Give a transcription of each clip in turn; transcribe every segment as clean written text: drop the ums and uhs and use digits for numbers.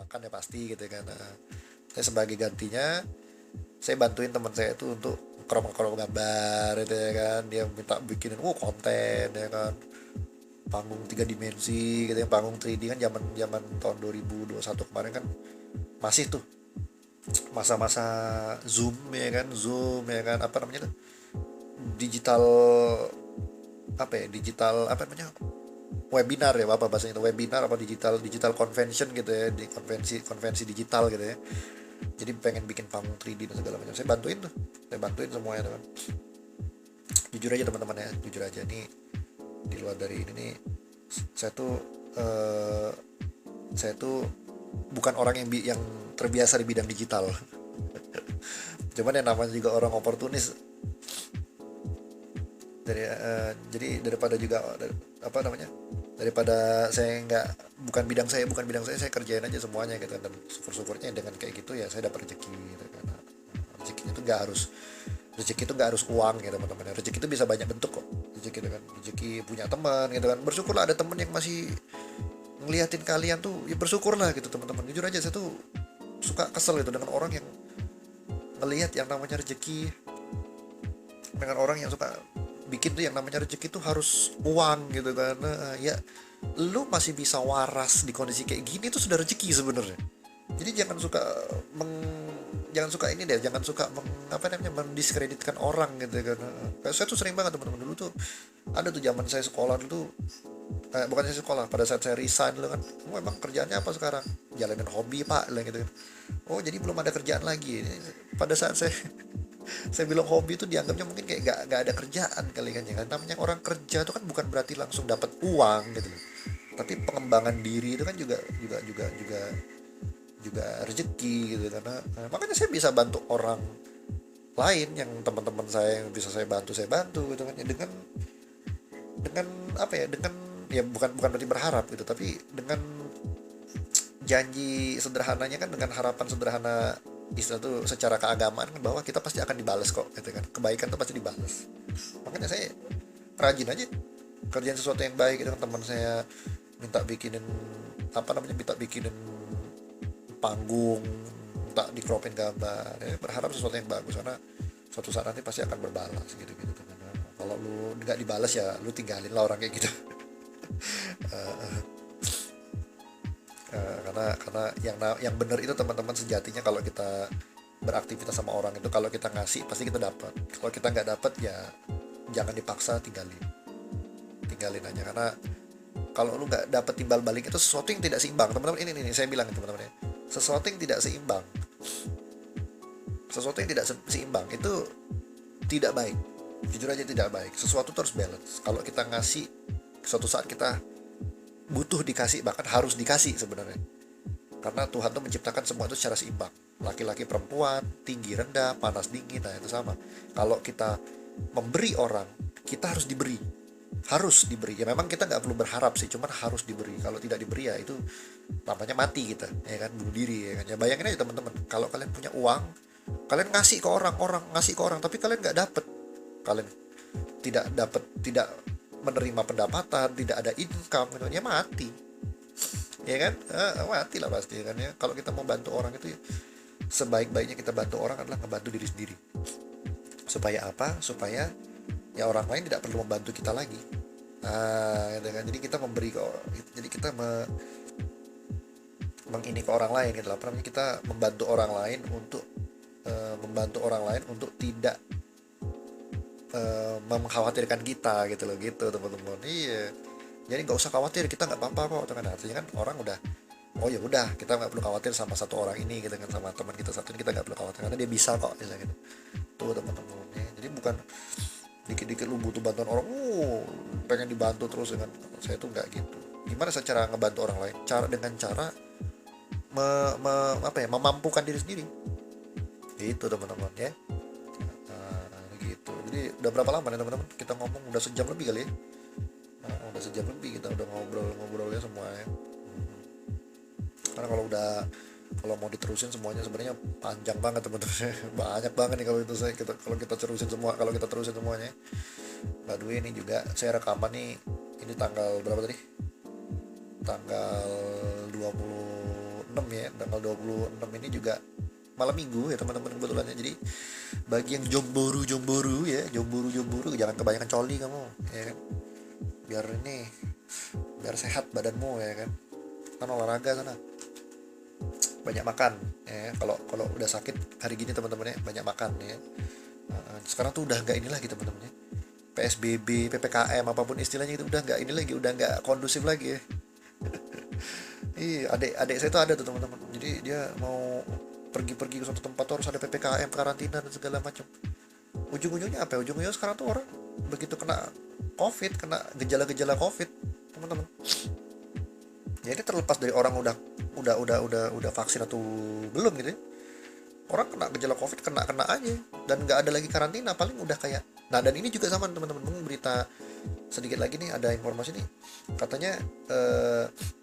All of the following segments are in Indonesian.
makan ya pasti gitu kan. Nah, saya sebagai gantinya saya bantuin teman saya itu untuk crop gambar gitu ya kan, dia minta bikinin konten ya kan, panggung tiga dimensi gitu ya, panggung 3D kan zaman zaman tahun 2021 kemarin kan masih tuh masa-masa Zoom ya kan, Zoom ya kan, apa namanya tuh, digital, apa ya, digital apa namanya, webinar ya, apa bahasanya itu, webinar apa digital digital convention gitu ya, di konvensi konvensi digital gitu ya. Jadi pengen bikin panggung 3D dan segala macam, saya bantuin tuh, saya bantuin semuanya teman. Jujur aja teman-teman ya, jujur aja nih, di luar dari ini nih, saya tuh eh, saya tuh bukan orang yang terbiasa di bidang digital. Cuman yang namanya juga orang oportunis, jadi daripada juga apa namanya, daripada saya nggak, bukan bidang saya, saya kerjain aja semuanya gitu, dan syukur-syukurnya dengan kayak gitu ya saya dapat rezeki gitu kan. Rezekinya tuh nggak harus, rezeki itu nggak harus uang ya teman-teman, rezeki itu bisa banyak bentuk kok, rezeki itu kan, rezeki punya teman gitu kan, bersyukurlah ada teman yang masih ngeliatin kalian tuh, ya bersyukurlah gitu teman-teman. Jujur aja saya tuh suka kesel gitu dengan orang yang ngelihat yang namanya rezeki, dengan orang yang suka bikin tuh yang namanya rezeki tuh harus uang gitu kan. Nah, ya lu masih bisa waras di kondisi kayak gini tuh sudah rezeki sebenarnya. Jadi jangan suka meng jangan suka ini deh, jangan suka apa namanya, mendiskreditkan orang gitu kan. Kayak saya tuh sering banget teman-teman dulu tuh, ada tuh zaman saya sekolah dulu, bukan saya sekolah, pada saat saya resign dulu kan, kamu emang kerjaannya apa sekarang? Jalanin hobi pak, lah gitu kan. Oh jadi belum ada kerjaan lagi. Pada saat saya bilang hobi itu dianggapnya mungkin kayak gak ada kerjaan kali kan, ya kan, namanya orang kerja itu kan bukan berarti langsung dapat uang gitu loh, tapi pengembangan diri itu kan juga juga juga juga juga rezeki gitu. Karena makanya saya bisa bantu orang lain, yang teman-teman saya yang bisa saya bantu gitu kan ya, dengan apa ya, dengan ya bukan bukan berarti berharap gitu, tapi dengan janji sederhananya kan, dengan harapan sederhana istilah tuh secara keagamaan kan, bahwa kita pasti akan dibalas kok gitu kan, kebaikan tuh pasti dibalas. Makanya saya rajin aja kerjaan sesuatu yang baik gitu kan. Teman saya minta bikinin apa namanya, minta bikinin panggung, minta dikropin gambar ya, berharap sesuatu yang bagus, karena suatu saat nanti pasti akan berbalas gitu gitu kan. Kalau lu nggak dibalas ya lu tinggalin lah orang kayak gitu. Karena yang benar itu teman-teman, sejatinya kalau kita beraktivitas sama orang itu, kalau kita ngasih pasti kita dapat, kalau kita nggak dapat ya jangan dipaksa, tinggalin, tinggalin aja. Karena kalau lu nggak dapat timbal balik itu sesuatu yang tidak seimbang teman-teman. Ini saya bilang teman-teman ya, sesuatu yang tidak seimbang, sesuatu yang tidak seimbang itu tidak baik. Jujur aja tidak baik, sesuatu terus balance. Kalau kita ngasih, suatu saat kita butuh dikasih, bahkan harus dikasih sebenarnya, karena Tuhan tuh menciptakan semua itu secara seimbang, laki-laki perempuan, tinggi rendah, panas dingin. Nah itu sama, kalau kita memberi orang, kita harus diberi ya. Memang kita nggak perlu berharap sih, cuman harus diberi. Kalau tidak diberi ya itu namanya mati kita ya kan, bunuh diri ya kan. Ya bayangin aja teman-teman, kalau kalian punya uang, kalian ngasih ke orang, ngasih ke orang, tapi kalian nggak dapet, kalian tidak menerima pendapatan, tidak ada income gitu, ya mati ya kan. Mati lah pasti kan ya. Kalau kita mau bantu orang itu ya, sebaik-baiknya kita bantu orang adalah ngebantu diri sendiri. Supaya apa? Supaya ya orang lain tidak perlu membantu kita lagi. Gitu kan. Jadi kita memberi ke orang, jadi kita mengini ke orang lain gitu lah. Apa namanya, kita membantu orang lain untuk membantu orang lain untuk tidak mengkhawatirkan kita gitu loh, gitu teman-teman. Iya, jadi nggak usah khawatir, kita nggak apa-apa kok, kan artinya kan orang udah, oh ya udah, kita nggak perlu khawatir sama satu orang ini gitu kan, sama teman kita satu ini kita nggak perlu khawatir karena dia bisa kok gitu, gitu. Tuh teman-teman ya. Jadi bukan dikit-dikit lu butuh bantuan orang, pengen dibantu terus dengan, saya tuh nggak gitu. Gimana cara ngebantu orang lain? Dengan cara apa ya, memampukan diri sendiri. Gitu teman-teman ya. Gitu. Jadi udah berapa lama nih teman-teman? Kita ngomong udah sejam lebih kali ya. Udah sejam lebih kita udah ngobrolnya semuanya. Karena kalau mau diterusin semuanya sebenarnya panjang banget teman-teman. Banyak banget nih kalau kita terusin semuanya. By the way, ini juga saya rekaman nih, ini tanggal berapa tadi? Tanggal 26 26 ya, tanggal 26 ini juga malam minggu ya teman-teman kebetulan ya. Jadi bagi yang jomboro ya, jomboro jangan kebanyakan coli kamu ya kan, biar sehat badanmu ya kan olahraga sana, banyak makan ya. Kalau udah sakit hari gini teman-teman ya, banyak makan ya. Sekarang tuh udah nggak ini lagi teman-teman ya, PSBB, PPKM apapun istilahnya itu udah nggak ini lagi, udah nggak kondusif lagi ya. Iya, adik saya tuh ada tuh teman-teman. Jadi dia mau pergi-pergi ke suatu tempat tuh harus ada PPKM, karantina dan segala macam. Ujung-ujungnya apa ya? Ujung-ujungnya sekarang tuh orang begitu kena COVID, kena gejala-gejala COVID, teman-teman. Jadi terlepas dari orang udah vaksin atau belum gitu ya. Orang kena gejala COVID kena aja dan nggak ada lagi karantina, paling udah kayak. Nah, dan ini juga sama teman-teman, berita sedikit lagi nih, ada informasi nih katanya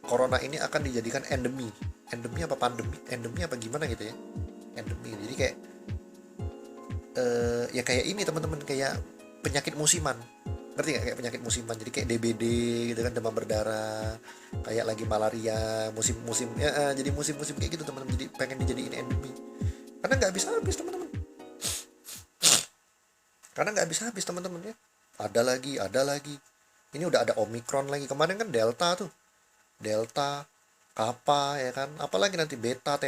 corona ini akan dijadikan endemi apa pandemi, endemi apa gimana gitu ya, endemi. Jadi kayak ya kayak ini teman-teman, kayak penyakit musiman, ngerti nggak, kayak penyakit musiman. Jadi kayak DBD gitu kan, demam berdarah, kayak lagi malaria, musim-musim ya, jadi musim-musim kayak gitu teman-teman. Jadi pengen dijadiin endemi karena nggak habis-habis teman-teman, teman-teman ya. Ada lagi ini udah ada Omicron lagi, kemarin kan Delta, Kappa ya kan, apalagi nanti Beta,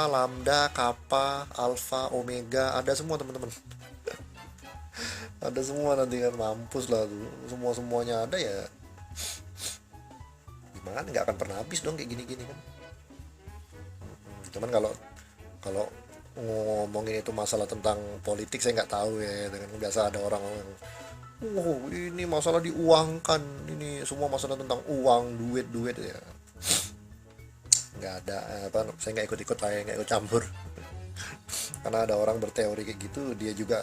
Lambda, Kappa, Alpha, Omega, ada semua teman-teman. Ada semua nanti kan, mampus lah tuh, semuanya ada ya. Gimana, nggak akan pernah habis dong kayak gini-gini kan. Cuman kalau ngomongin itu masalah tentang politik saya nggak tahu ya, dengan biasa ada orang yang ini masalah diuangkan, ini semua masalah tentang uang, duit ya. Nggak ada saya nggak ikut lah ya, nggak ikut campur. Karena ada orang berteori kayak gitu, dia juga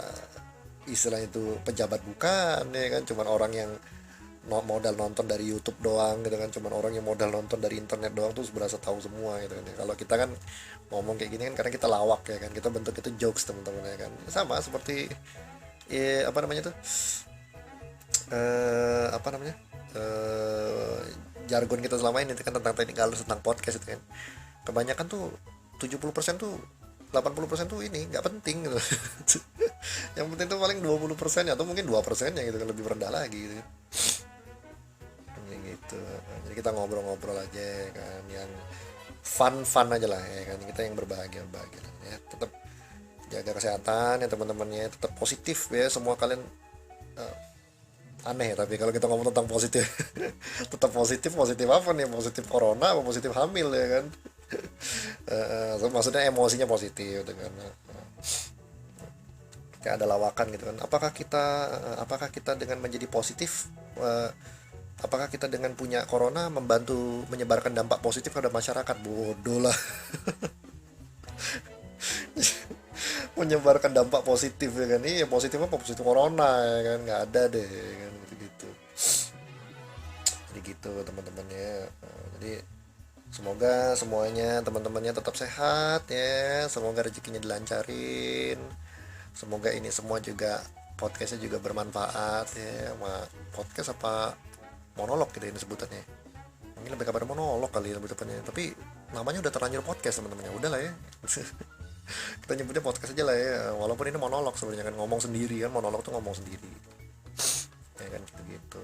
istilahnya itu pejabat bukan ya kan, cuman orang yang modal nonton dari YouTube doang gitu kan, cuman orang yang modal nonton dari internet doang tuh berasa tahu semua gitu kan. Kalau kita kan ngomong kayak gini kan karena kita lawak ya kan, kita bentuk itu jokes teman-teman ya kan, sama seperti apa namanya tuh apa namanya jargon kita selama ini kan tentang teknikal, tentang podcast itu kan, kebanyakan tuh 70% tuh 80% tuh ini nggak penting gitu. Yang penting tuh paling 20% ya, atau mungkin 2% ya gitu kan, lebih rendah lagi gitu. Gitu. Jadi kita ngobrol-ngobrol aja ya kan, yang fun aja lah ya kan, kita yang berbahagia lah ya. Tetap jaga kesehatan ya teman-temannya, tetap positif ya semua kalian. Aneh ya tapi kalau kita ngomong tentang positif. Tetap positif apa nih, positif corona apa positif hamil ya kan. Maksudnya emosinya positif dengan kayak ada lawakan gitu kan, apakah kita dengan menjadi positif, apakah kita dengan punya corona membantu menyebarkan dampak positif pada masyarakat? Bodoh lah. Menyebarkan dampak positif ya kan, iya positif apa, positif corona ya kan, nggak ada deh ya kan, gitu. Jadi gitu teman-temannya. Jadi semoga semuanya teman-temannya tetap sehat ya, semoga rezekinya dilancarin, semoga ini semua juga podcastnya juga bermanfaat ya. Podcast apa monolog gitu ini sebutannya, mungkin lebih kepada monolog kali lebih tepatnya, tapi namanya udah terlanjur podcast teman-temannya, udah lah ya. Kita nyebutnya podcast aja lah ya, walaupun ini monolog sebenarnya kan, ngomong sendiri kan, monolog tuh ngomong sendiri ya kan, gitu.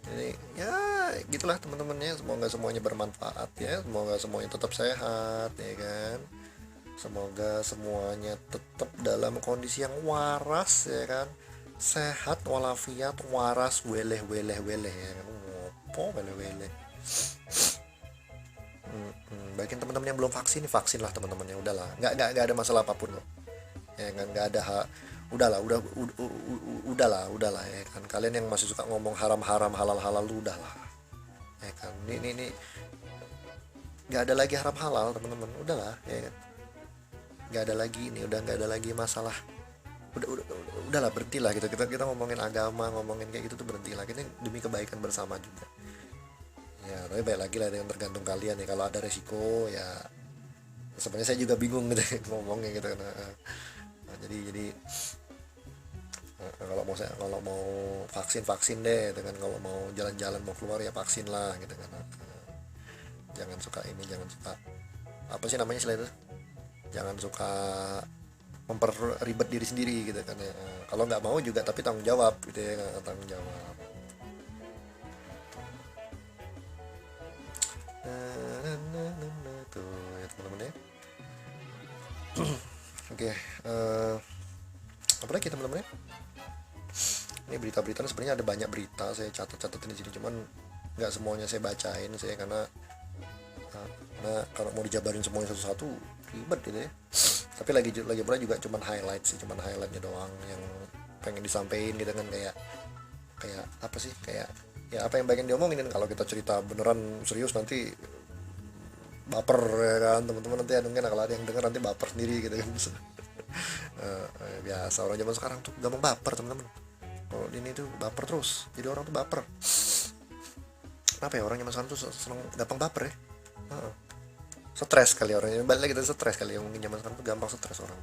Jadi ya gitulah teman-temannya, semoga semuanya bermanfaat ya, semoga semuanya tetap sehat ya kan, semoga semuanya tetap dalam kondisi yang waras ya kan, sehat walafiat waras weleh ya kan, ngopo weleh. Bagian teman-teman yang belum vaksin, vaksin lah teman-temannya, udahlah, nggak ada masalah apapun kok ya kan, nggak ada udahlah ya kan. Kalian yang masih suka ngomong haram halal udahlah ya kan, ini nggak ada lagi haram halal teman-teman, udahlah ya kan, nggak ada lagi, ini udah nggak ada lagi masalah, udahlah berhentilah gitu, kita ngomongin agama, ngomongin kayak gitu tuh berhentilah, ini demi kebaikan bersama juga ya. Tapi baik lagi lah, yang tergantung kalian ya, kalau ada resiko ya sebenarnya saya juga bingung gitu ngomongnya gitu. Nah, jadi Kalau mau vaksin vaksin deh dengan, kalau mau jalan-jalan mau keluar ya vaksin lah gitu kan. Jangan suka ini, jangan suka apa sih namanya istilah itu, jangan suka memperribet diri sendiri gitu kan ya. Kalau nggak mau juga tapi tanggung jawab gitu ya, tanggung jawab. Tuh ya teman-teman ya. Oke, apa lagi teman-teman ya? Ini berita-berita sebenarnya ada banyak berita saya catat-catatin di sini, cuman nggak semuanya saya bacain saya karena kalau mau dijabarin semuanya satu-satu ribet gitu ya. Tapi lagi pula juga cuman highlight sih, cuman highlightnya doang yang pengen disampaikan gitu kan, kayak kayak apa sih, kayak ya apa yang pengen diomongin kan. Kalau kita cerita beneran serius nanti baper ya kan teman-teman, nanti mungkin kalau ada yang denger nanti baper sendiri gitu kan. Biasa orang zaman sekarang tuh gampang baper teman-teman. Kalau ini tuh baper terus, jadi orang tuh baper. Kenapa ya orang zaman sekarang tuh seneng gampang baper ya? Stres kali orangnya, balik lagi dari stres kali ya, mungkin zaman sekarang tuh gampang stres orang.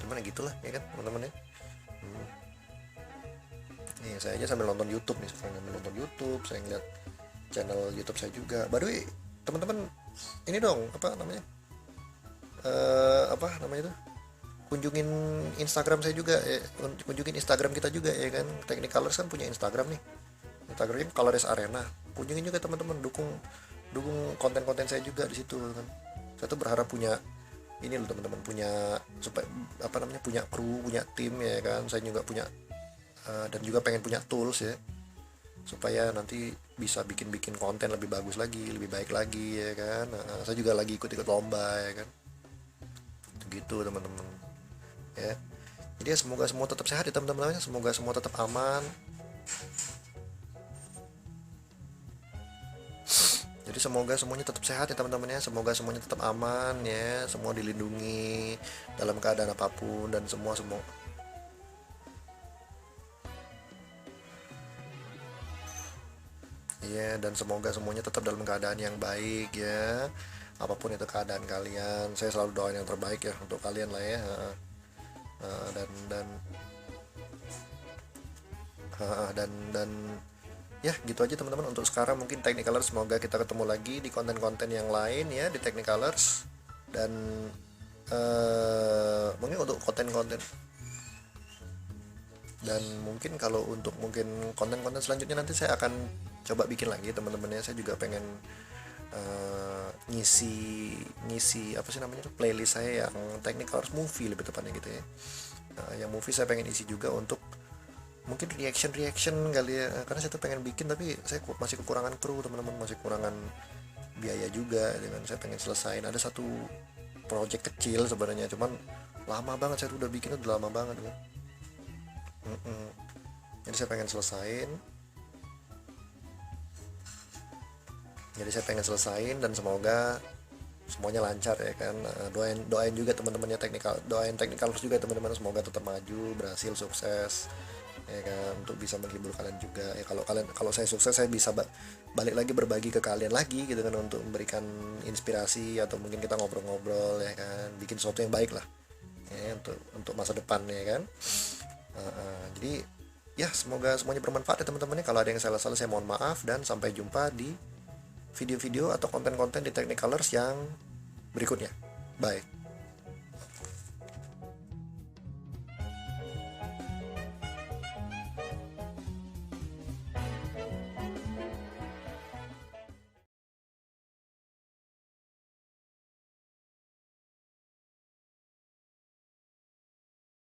Cuman ya gitulah ya kan teman-teman ya. Nih saya aja sambil nonton YouTube nih, sekarang sambil nonton YouTube, saya ngeliat channel YouTube saya juga. By the way, teman-teman ini dong apa namanya? Apa namanya itu? Kunjungin Instagram saya juga ya, kunjungin Instagram kita juga ya kan. Technicolors kan punya Instagram nih. Instagramnya Colors Arena. Kunjungin juga teman-teman, dukung konten-konten saya juga di situ kan. Saya tuh berharap punya ini loh teman-teman, punya supaya apa namanya, punya kru, punya tim ya kan. Saya juga punya dan juga pengen punya tools ya, supaya nanti bisa bikin konten lebih bagus lagi, lebih baik lagi ya kan. Saya juga lagi ikut lomba ya kan, gitu teman-teman ya. Jadi ya semoga semua tetap sehat ya teman-teman, semoga semua tetap aman. Jadi semoga semuanya tetap sehat ya teman-teman ya, semoga semuanya tetap aman ya, semua dilindungi dalam keadaan apapun, dan semua ya, dan semoga semuanya tetap dalam keadaan yang baik ya, apapun itu keadaan kalian. Saya selalu doain yang terbaik ya untuk kalian lah ya. Dan dan ya gitu aja teman-teman untuk sekarang. Mungkin Technicolors, semoga kita ketemu lagi di konten-konten yang lain ya di Technicolors. Dan mungkin untuk konten-konten, dan mungkin kalau untuk mungkin konten-konten selanjutnya nanti saya akan coba bikin lagi teman-teman ya. Saya juga pengen ngisi apa sih namanya tuh, playlist saya yang Technicolors movie lebih tepatnya gitu ya. Yang movie saya pengen isi juga untuk mungkin reaction kali ya, karena saya tuh pengen bikin tapi saya masih kekurangan kru teman-teman, masih kekurangan biaya juga dengan saya pengen selesain. Ada satu project kecil sebenarnya, cuman lama banget, saya tuh udah bikin udah lama banget kan. Jadi saya pengen selesain, dan semoga semuanya lancar ya kan. Doain juga teman-temannya doain Technicolors juga teman-teman, semoga tetap maju, berhasil, sukses ya kan, untuk bisa menghibur kalian juga ya. Kalau saya sukses, saya bisa balik lagi berbagi ke kalian lagi gitu kan, untuk memberikan inspirasi, atau mungkin kita ngobrol-ngobrol ya kan, bikin sesuatu yang baik lah ya untuk masa depan ya kan. Jadi ya semoga semuanya bermanfaat ya teman-teman ya. Kalau ada yang salah-salah saya mohon maaf, dan sampai jumpa di video-video atau konten-konten di Technicolors yang berikutnya. Bye.